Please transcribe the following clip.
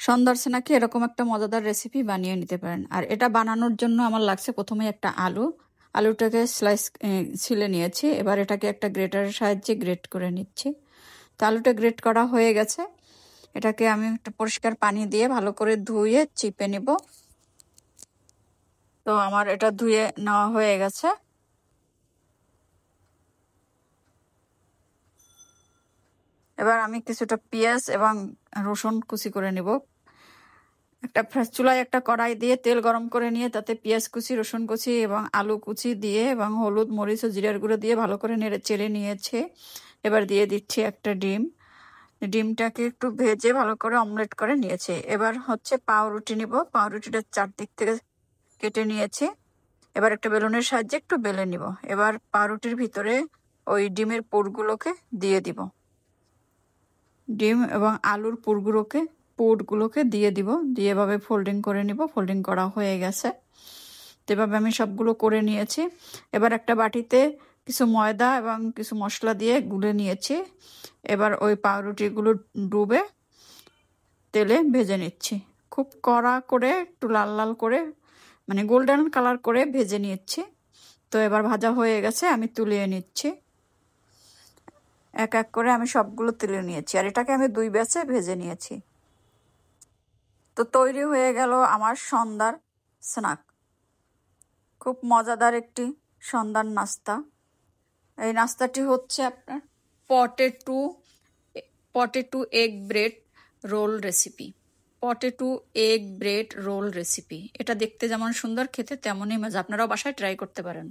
সন্ধ্যার স্ন্যাকে এরকম একটা মজাদার রেসিপি বানিয়ে নিতে পারেন। আর এটা বানানোর জন্য আমার লাগছে প্রথমে একটা আলুটাকে স্লাইস ছিলে নিয়েছি। এবার এটাকে একটা গ্রেটারের সাহায্যে গ্রেট করে নিচ্ছি। তো আলুটা গ্রেট করা হয়ে গেছে। এটাকে আমি একটা পরিষ্কার পানি দিয়ে ভালো করে ধুয়ে চিপে নিব। তো আমার এটা ধুয়ে নেওয়া হয়ে গেছে। এবার আমি কিছুটা পেঁয়াজ এবং রসুন কুচি করে নিব। একটা চুলায় একটা কড়াই দিয়ে তেল গরম করে নিয়ে তাতে পেঁয়াজ কুচি, রসুন কুচি এবং আলু কুচি দিয়ে এবং হলুদ, মরিচ ও জিরার গুঁড়ো দিয়ে ভালো করে নেড়ে চেড়ে নিয়েছে। এবার দিয়ে দিচ্ছি একটা ডিম। ডিমটাকে একটু ভেজে ভালো করে অমলেট করে নিয়েছে। এবার হচ্ছে পাউরুটি নিব। পাউরুটিটা চারদিক থেকে কেটে নিয়েছি। এবার একটা বেলুনের সাহায্যে একটু বেলে নিব। এবার পাউরুটির ভিতরে ওই ডিমের পুরগুলোকে দিয়ে দিব। ডিম এবং আলুর পুরগুলোকে দিয়ে দিব। দিয়ে এভাবে ফোল্ডিং করে নিব। ফোল্ডিং করা হয়ে গেছে। তো এভাবে আমি সবগুলো করে নিয়েছি। এবার একটা বাটিতে কিছু ময়দা এবং কিছু মশলা দিয়ে গুলে নিয়েছি। এবার ওই পাউরুটিগুলো ডুবে তেলে ভেজে নিচ্ছি। খুব কড়া করে একটু লাল লাল করে, মানে গোল্ডেন কালার করে ভেজে নিচ্ছি। তো এবার ভাজা হয়ে গেছে, আমি তুলিয়ে নিচ্ছি। এক এক করে আমি সবগুলো তুলে নিয়েছি। আর এটাকে আমি 2 ব্যাচে ভেজে নিয়েছি। তো তৈরি হয়ে গেল আমার সন্ধ্যার স্ন্যাক। খুব মজাদার একটি সন্ধ্যার নাস্তা। এই নাস্তাটি হচ্ছে আপনার potato potato egg bread role recipe. Potato egg bread role recipe. এটা দেখতে যেমন সুন্দর, খেতে তেমনই মজা। আপনারাও বাসায় ট্রাই করতে পারেন।